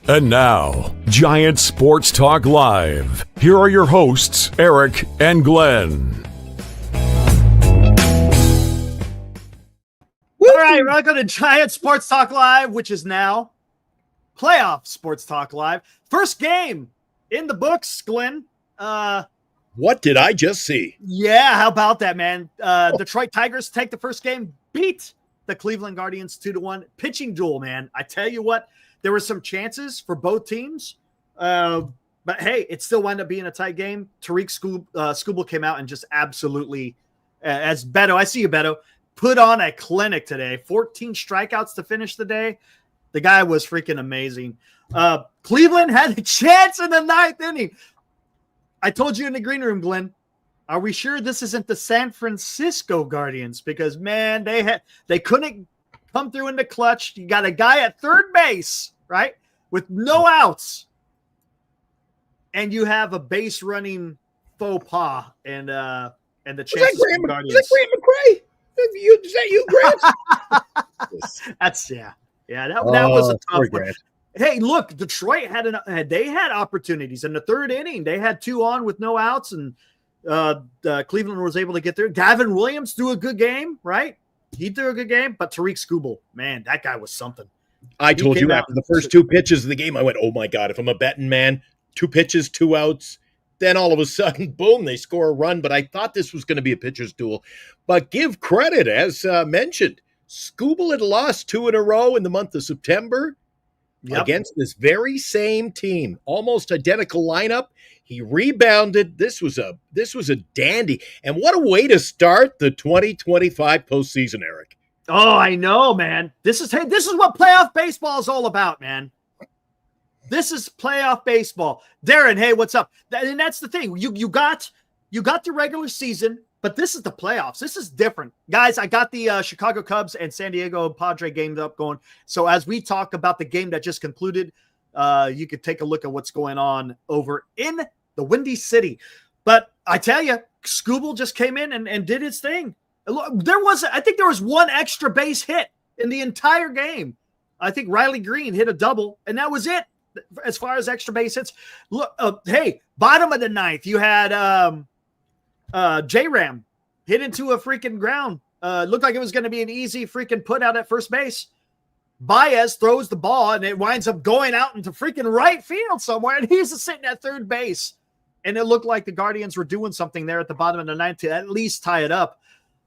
And now, Giant Sports Talk Live. Here are your hosts, Eric and Glenn. All right, welcome to Giant Sports Talk Live, which is now Playoff Sports Talk Live. First game in the books, Glenn. What did I just see? Yeah, how about that, man? Detroit Tigers take the first game, beat the Cleveland Guardians 2-1. Pitching duel, man. I tell you what, there were some chances for both teams, but hey, it still wound up being a tight game. Tariq Skubal came out and just absolutely, as Beto, I see you, Beto, put on a clinic today. 14 strikeouts to finish the day. The guy was freaking amazing. Cleveland had a chance in the ninth inning. I told you in the green room, Glenn, are we sure this isn't the San Francisco Guardians? Because, man, they couldn't come through in the clutch. You got a guy at third base, right, with no outs. And you have a base running faux pas and the chances of the Guardians. Was that Graham McRae? Is that you, Grant? That's that was a tough one. Grant. Hey, look, Detroit had opportunities in the third inning. They had 2 on with no outs, and Cleveland was able to get there. Gavin Williams threw a good game, right? He threw a good game, but Tariq Skubal, man, that guy was something. I told you after the first 2 pitches of the game, I went, oh my God, if I'm a betting man, 2 pitches, 2 outs. Then all of a sudden, boom, they score a run. But I thought this was going to be a pitcher's duel. But give credit, as mentioned, Skubal had lost 2 in a row in the month of September against this very same team. Almost identical lineup. He rebounded. This was a dandy. And what a way to start the 2025 postseason, Eric. Oh, I know, man. This is what playoff baseball is all about, man. This is playoff baseball. Darren, hey, what's up? And that's the thing. You got the regular season, but this is the playoffs. This is different. Guys, I got the Chicago Cubs and San Diego Padre game up going. So as we talk about the game that just concluded, you could take a look at what's going on over in the Windy City. But I tell you, Skubal just came in and did his thing. I think there was 1 extra base hit in the entire game. I think Riley Green hit a double, and that was it. As far as extra base hits, look, hey, bottom of the ninth, you had J-Ram hit into a freaking ground. Looked like it was going to be an easy freaking put out at first base. Baez throws the ball, and it winds up going out into freaking right field somewhere, and he's sitting at third base. And it looked like the Guardians were doing something there at the bottom of the ninth to at least tie it up.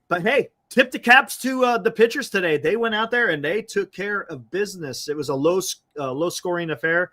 But hey, tip the caps to the pitchers today. They went out there and they took care of business. It was a low scoring affair.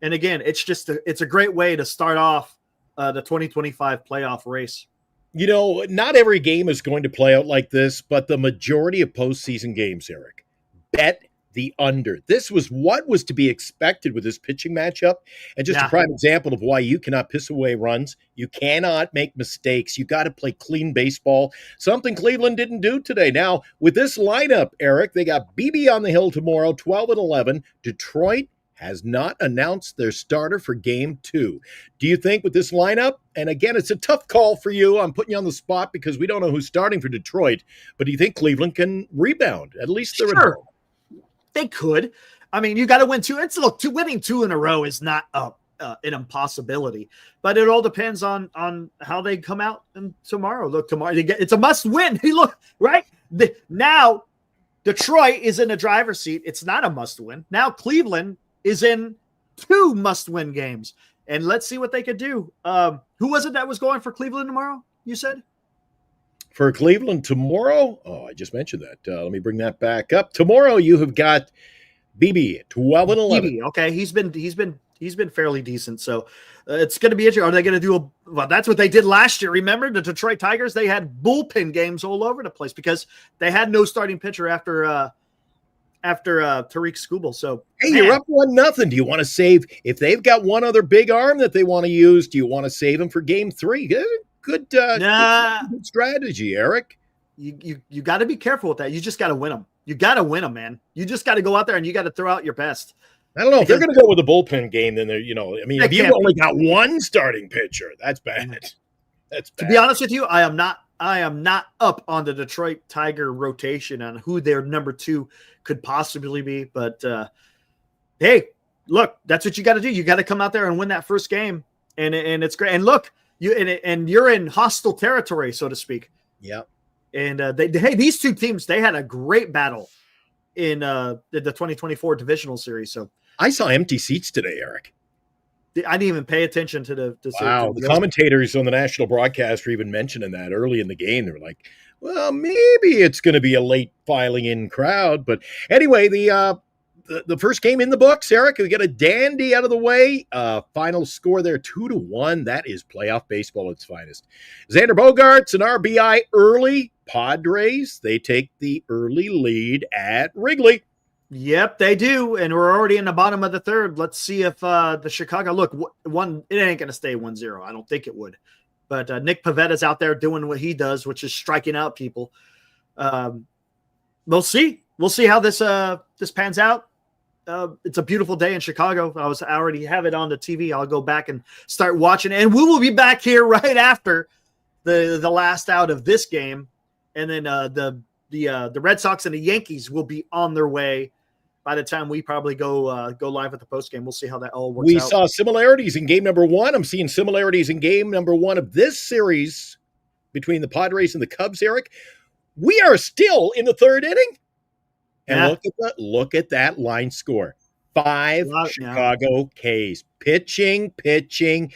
And again, it's a great way to start off the 2025 playoff race. You know, not every game is going to play out like this, but the majority of postseason games, Eric, bet the under. This was what was to be expected with this pitching matchup. And just a prime example of why you cannot piss away runs. You cannot make mistakes. You got to play clean baseball, something Cleveland didn't do today. Now, with this lineup, Eric, they got BB on the hill tomorrow, 12-11. Detroit has not announced their starter for game 2. Do you think with this lineup, and again, it's a tough call for you. I'm putting you on the spot because we don't know who's starting for Detroit, but do you think Cleveland can rebound? At least they're sure. They could. I mean, you got to win 2. Winning 2 in a row is not an impossibility, but it all depends on how they come out tomorrow. Look, tomorrow it's a must win. Look, right now, Detroit is in the driver's seat. It's not a must win. Now Cleveland is in 2 must-win games. And let's see what they could do. Who was it that was going for Cleveland tomorrow, you said? For Cleveland tomorrow? Oh, I just mentioned that. Let me bring that back up. Tomorrow you have got BB at 12-11. BB, okay. He's been fairly decent. So it's going to be interesting. Are they going to do well, that's what they did last year. Remember the Detroit Tigers? They had bullpen games all over the place because they had no starting pitcher after Tariq Skubal. So hey, you're up 1-0. Do you want to save if they've got one other big arm that they want to use? Do you want to save them for game 3? Good strategy, Eric. You got to be careful with that. You just got to win them. You got to win them, man. You just got to go out there and you got to throw out your best. I don't know if they're going to go with a bullpen game. Then they're, if you've only got one starting pitcher, that's bad. That's bad. To be honest with you, I am not up on the Detroit Tiger rotation on who their number 2 could possibly be. But hey, look, that's what you got to do. You got to come out there and win that first game, and it's great. And look, you're in hostile territory, so to speak. Yeah. And these two teams, they had a great battle in the 2024 divisional series. So I saw empty seats today, Eric. I didn't even pay attention to the the commentators on the national broadcast were even mentioning that early in the game. They were like, well, maybe it's going to be a late filing in crowd. But anyway, the first game in the books, Eric, we get a dandy out of the way. Final score there, 2-1. That is playoff baseball at its finest. Xander Bogaerts and RBI early. Padres, they take the early lead at Wrigley. Yep, they do, and we're already in the bottom of the third. Let's see if the Chicago it ain't going to stay 1-0. I don't think it would. But Nick Pavetta's out there doing what he does, which is striking out people. We'll see. We'll see how this pans out. It's a beautiful day in Chicago. I already have it on the TV. I'll go back and start watching, and we will be back here right after the last out of this game, and then the Red Sox and the Yankees will be on their way by the time we probably go live at the postgame. We'll see how that all works out. We saw similarities in game number 1. I'm seeing similarities in game number 1 of this series between the Padres and the Cubs, Eric. We are still in the third inning. And look at that line score. 5 Chicago Ks. Pitching. Eric,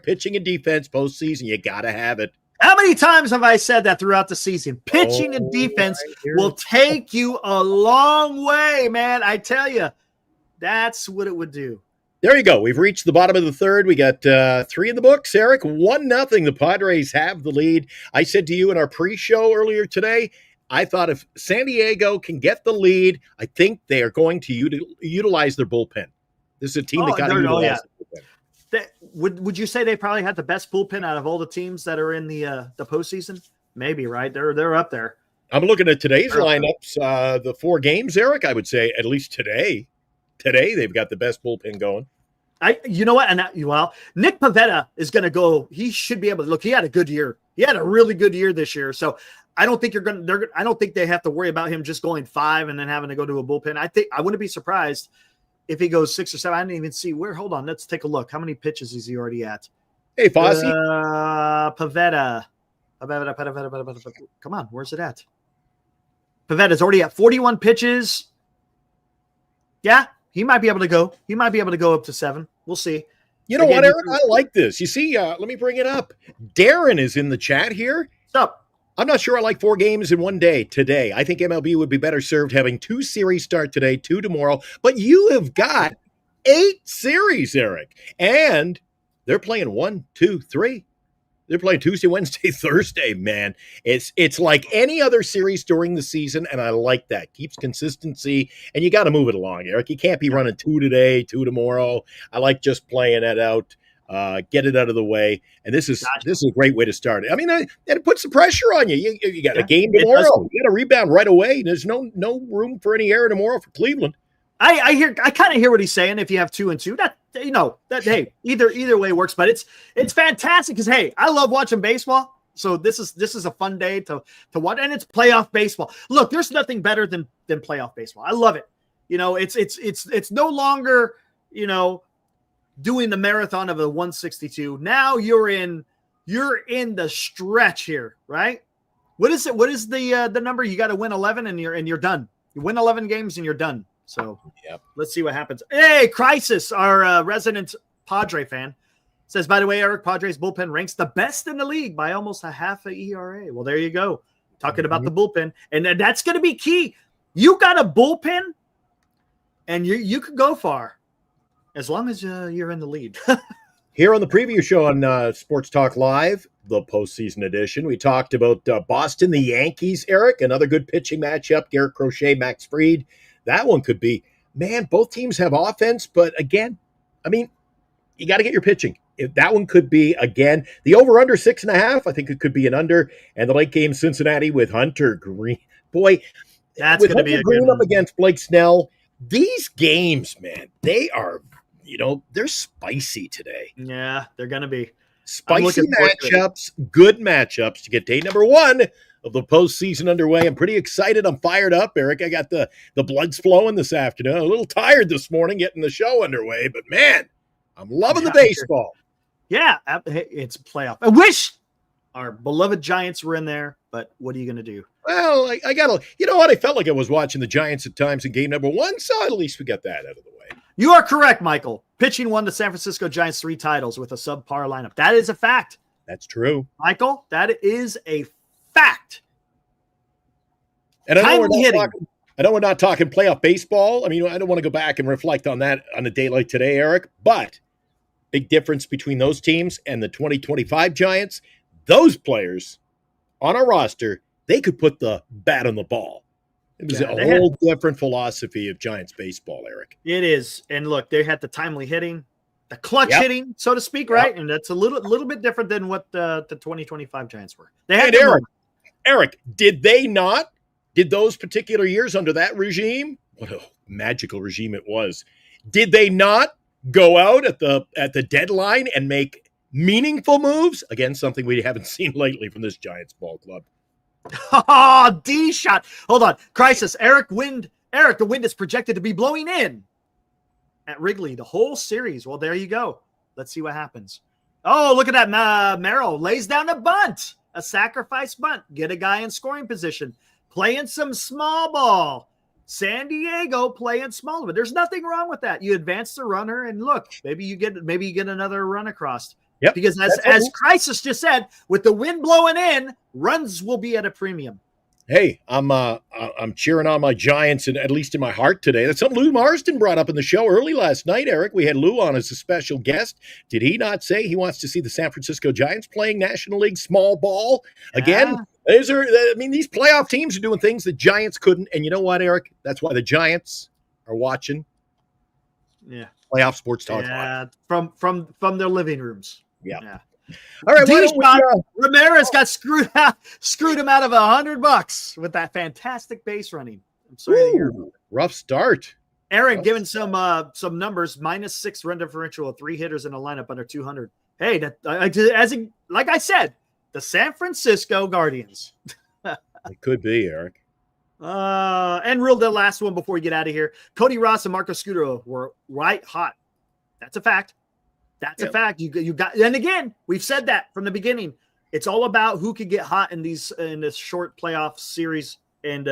pitching and defense postseason, you got to have it. How many times have I said that throughout the season? Pitching and defense will take you a long way, man. I tell you, that's what it would do. There you go. We've reached the bottom of the third. We got 3 in the books, Eric. 1-0. The Padres have the lead. I said to you in our pre-show earlier today, I thought if San Diego can get the lead, I think they are going to utilize their bullpen. This is a team that got to utilize the bullpen. Would you say they probably had the best bullpen out of all the teams that are in the postseason? Maybe, right? They're up there. I'm looking at today's lineups, the 4 games, Eric. I would say at least today they've got the best bullpen going. You know what? Nick Pivetta is going to go. He should be able to look. He had a good year. He had a really good year this year. So I don't think I don't think they have to worry about him just going 5 and then having to go to a bullpen. I wouldn't be surprised if he goes 6 or 7. I didn't even see where. Hold on, let's take a look. How many pitches is he already at? Hey, Fosse. Pivetta. Come on, where's it at? Pavetta's already at 41 pitches. Yeah, he might be able to go. He might be able to go up to 7. We'll see. You know what, Eric? I like this. You see, let me bring it up. Darren is in the chat here. Stop. I'm not sure I like 4 games in one day today. I think MLB would be better served having 2 series start today, 2 tomorrow. But you have got 8 series, Eric. And they're playing 1, 2, 3. They're playing Tuesday, Wednesday, Thursday, man. It's like any other series during the season, and I like that. Keeps consistency, and you got to move it along, Eric. You can't be running 2 today, 2 tomorrow. I like just playing it out. Get it out of the way, and this is a great way to start it. I mean, and it puts some pressure on you. You got a game tomorrow. You got to rebound right away. There's no room for any error tomorrow for Cleveland. I kind of hear what he's saying. If you have 2 and 2, hey, either way works. But it's fantastic because hey, I love watching baseball. So this is a fun day to watch, and it's playoff baseball. Look, there's nothing better than playoff baseball. I love it. It's no longer doing the marathon of a 162. Now you're in the stretch here, right? What is it? What is the number? You got to win 11 and you're done. You win 11 games and you're done. So Let's see what happens. Hey, Crisis, our resident Padre fan, says, by the way, Eric, Padres bullpen ranks the best in the league by almost a half a ERA. Well, there you go. Talking about the bullpen. And that's going to be key. You got a bullpen and you could go far. As long as you're in the lead. Here on the preview show on Sports Talk Live, the postseason edition, we talked about Boston, the Yankees, Eric, another good pitching matchup. Garrett Crochet, Max Fried. That one could be, man, both teams have offense, but again, I mean, you got to get your pitching. If that one could be, again, the over-under 6.5, I think it could be an under. And the late game Cincinnati with Hunter Green. Boy, that's going to be a Green good one. Up against Blake Snell. These games, man, they are, they're spicy today. Yeah, they're going to be. Spicy matchups, good matchups to get day number 1 of the postseason underway. I'm pretty excited. I'm fired up, Eric. I got the blood's flowing this afternoon. A little tired this morning getting the show underway, but man, I'm loving the baseball. Yeah, it's a playoff. I wish our beloved Giants were in there, but what are you going to do? Well, I got to, you know what? I felt like I was watching the Giants at times in game number 1, so at least we got that out of the way. You are correct, Michael. Pitching won the San Francisco Giants 3 titles with a subpar lineup. That is a fact. That's true. Michael, that is a fact. And I know we're not talking playoff baseball. I mean, I don't want to go back and reflect on that on a day like today, Eric, but big difference between those teams and the 2025 Giants. Those players on our roster, they could put the bat on the ball. It was a whole different philosophy of Giants baseball, Eric. It is. And look, they had the timely hitting, the clutch hitting, so to speak, right? And that's a little bit different than what the 2025 Giants were. They had Eric, did those particular years under that regime, what a magical regime it was, did they not go out at the deadline and make meaningful moves? Again, something we haven't seen lately from this Giants ball club. Oh, D shot. Hold on. Crisis. The wind is projected to be blowing in at Wrigley the whole series. Well, there you go. Let's see what happens. Oh, look at that. Merrill lays down a bunt, a sacrifice bunt. Get a guy in scoring position. Playing some small ball. San Diego playing small, but there's nothing wrong with that. You advance the runner, and look, maybe you get another run across. Yep. Because as Crisis just said, with the wind blowing in, runs will be at a premium. Hey, I'm cheering on my Giants, and at least in my heart today. That's something Lou Marston brought up in the show early last night, Eric. We had Lou on as a special guest. Did he not say he wants to see the San Francisco Giants playing National League small ball again? These playoff teams are doing things the Giants couldn't. And you know what, Eric? That's why the Giants are watching. Yeah, playoff sports talk. Yeah, from their living rooms. Yeah. All right. Ramirez got screwed him out of $100 with that fantastic base running. I'm sorry to hear about it. Rough start. Aaron giving some numbers, -6 run differential, 3 hitters in a lineup under 200. Hey, like I said, the San Francisco Guardians. It could be, Eric. And real the last one before we get out of here. Cody Ross and Marco Scudero were right hot. That's a fact. That's a fact. You got, and again, we've said that from the beginning. It's all about who can get hot in this short playoff series and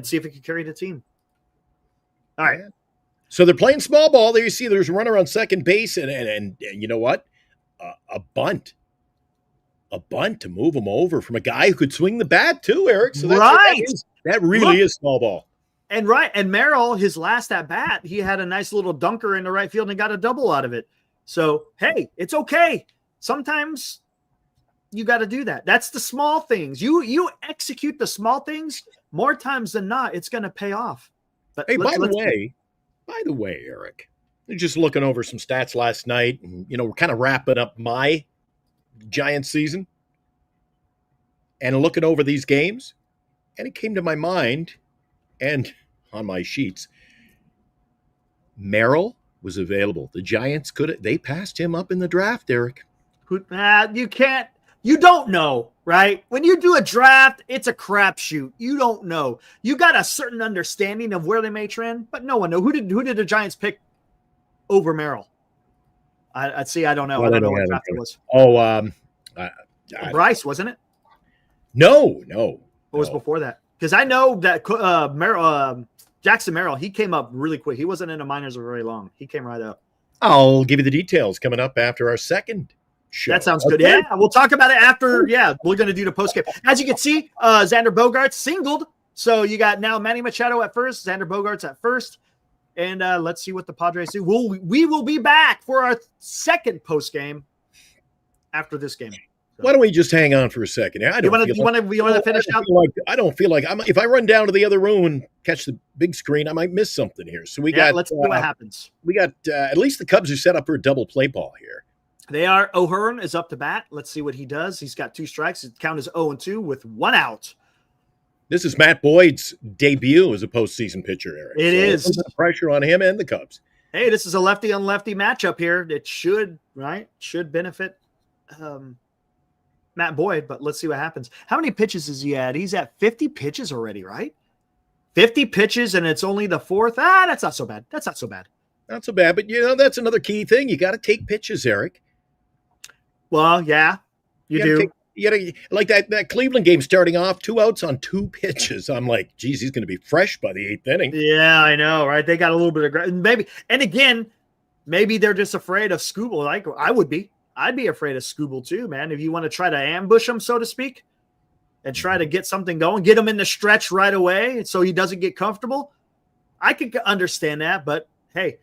see if it can carry the team. All right. So they're playing small ball. There you see there's a runner on second base, and you know what? A bunt to move him over from a guy who could swing the bat too, Eric. So that really is small ball. And Merrill, his last at bat, he had a nice little dunker in the right field and got a double out of it. So, hey, it's okay. Sometimes you got to do that. That's the small things. You execute the small things more times than not, it's going to pay off. But hey, by the way, Eric, just looking over some stats last night, and we're kind of wrapping up my Giants season and looking over these games, and it came to my mind and on my sheets, Merrill was available. The Giants they passed him up in the draft, Eric. You don't know, right? When you do a draft, it's a crapshoot. You don't know. You got a certain understanding of where they may trend, but no one knows. Who did the Giants pick over Merrill? I see. I don't know. I don't know what draft it was. Bryce, wasn't it? No. What was before that? Because I know that Jackson Merrill, he came up really quick. He wasn't in the minors for very long. He came right up. I'll give you the details coming up after our second show. That sounds good. Yeah, we'll talk about it after. Yeah, we're going to do the postgame. As you can see, Xander Bogaerts singled. So you got now Manny Machado at first, Xander Bogaerts at first. And let's see what the Padres do. We will be back for our second postgame after this game. Why don't we just hang on for a second? You want to finish up? I don't feel like if I run down to the other room and catch the big screen, I might miss something here. So let's see what happens. We got at least the Cubs are set up for a double play ball here. They are. O'Hearn is up to bat. Let's see what he does. He's got 2 strikes. His count is 0-2 with 1 out. This is Matt Boyd's debut as a postseason pitcher, Eric. It is. A pressure on him and the Cubs. Hey, this is a lefty on lefty matchup here. It should benefit Matt Boyd, but let's see what happens. How many pitches is he at? He's at 50 pitches already, right? 50 pitches, and it's only the fourth. That's not so bad. That's not so bad. Not so bad, but that's another key thing. You got to take pitches, Eric. Well, yeah, you do. You gotta, like that Cleveland game starting off, 2 outs on 2 pitches. I'm like, geez, he's going to be fresh by the 8th inning. Yeah, I know, right? They got a little bit of maybe, and again, maybe they're just afraid of Skubal. Like I would be. I'd be afraid of Skubal too, man. If you want to try to ambush him, so to speak, and try to get something going, get him in the stretch right away, so he doesn't get comfortable. I could understand that, but hey,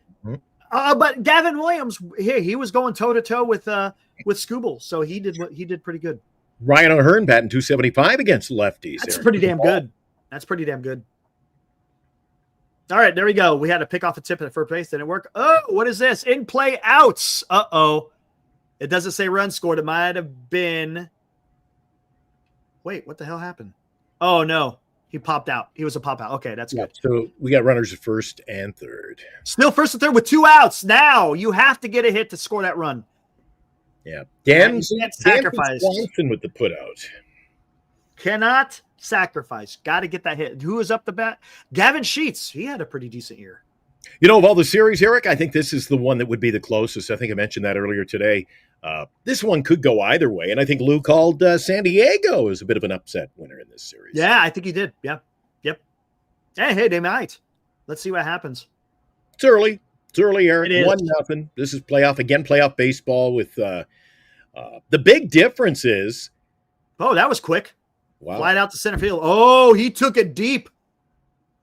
but Gavin Williams, he was going toe to toe with Skubal, so he did pretty good. Ryan O'Hearn batting .275 against lefties. That's pretty damn good. That's pretty damn good. All right, there we go. We had to pick off a tip at first base. Didn't work. Oh, what is this? In play outs. Uh-oh. It doesn't say run scored. It might have been. Wait, what the hell happened? Oh, no. He popped out. He was a pop out. Okay, that's good. So we got runners at first and third. Still first and third with 2 outs. Now you have to get a hit to score that run. Yeah. Dan sacrifice. Swanson with the put out. Cannot sacrifice. Got to get that hit. Who was up the bat? Gavin Sheets. He had a pretty decent year. Of all the series, Eric, I think this is the one that would be the closest. I think I mentioned that earlier today. This one could go either way, and I think Lou called San Diego as a bit of an upset winner in this series. Yeah, I think he did. Yeah. Yep. Hey, they might. Let's see what happens. It's early. It's early, Eric. It is. 1-0. This is playoff baseball with the big difference is. Oh, that was quick. Wow. Flight out to center field. Oh, he took it deep.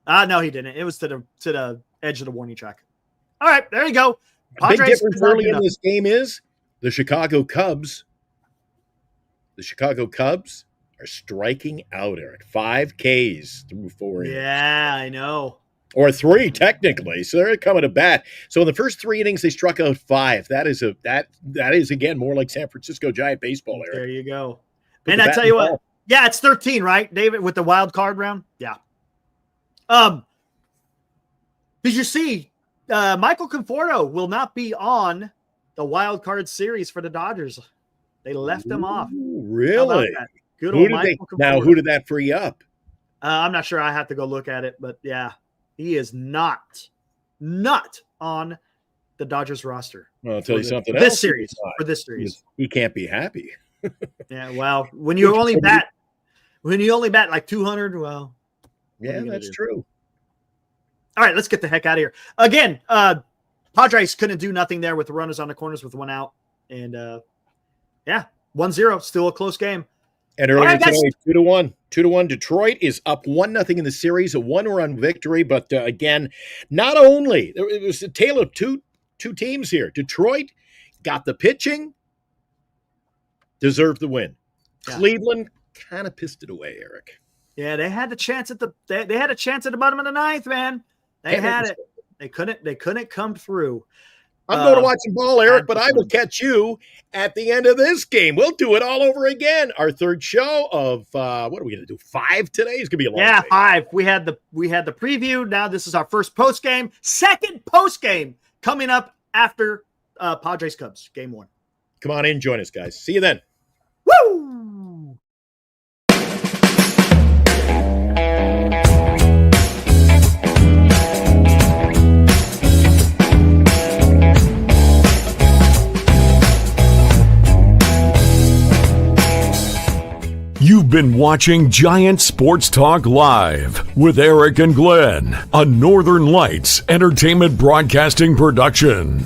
No, he didn't. It was to the edge of the warning track. All right, there you go. Big difference early in this game is the Chicago Cubs. The Chicago Cubs are striking out, Eric. 5 Ks through 4 innings. Yeah, I know. Or 3 technically, so they're coming to bat. So in the first 3 innings, they struck out 5. That is again more like San Francisco Giant baseball, Eric. There you go. And I tell you what, yeah, it's 13, right, David, with the wild card round. Yeah. Did you see Michael Conforto will not be on the wild card series for the Dodgers? They left him off. Really? Good old Michael Conforto. Now, who did that free up? I'm not sure. I have to go look at it, but yeah. He is not on the Dodgers roster. Well, I'll tell you something else. For this series. He can't be happy. Yeah, well, when you only bat like 200, well. Yeah, that's true. All right, let's get the heck out of here. Again, Padres couldn't do nothing there with the runners on the corners with 1 out. And, 1-0, still a close game. And earlier today, 2-1. 2-1. Detroit is up 1-0 in the series, a 1-run victory. But again, not only it was a tale of two teams here. Detroit got the pitching, deserved the win. Yeah. Cleveland kind of pissed it away, Eric. Yeah, they had the chance at they had a chance at the bottom of the 9th, man. They had it. They couldn't come through. I'm going to watch some ball, Eric, but I will catch you at the end of this game. We'll do it all over again. Our third show of what are we going to do? 5 today? It's going to be a long day. 5. We had the preview. Now this is our first post game. Second post game coming up after Padres Cubs game 1. Come on in, join us, guys. See you then. Woo! You've been watching Giant Sports Talk Live with Eric and Glenn, a Northern Lights Entertainment Broadcasting production.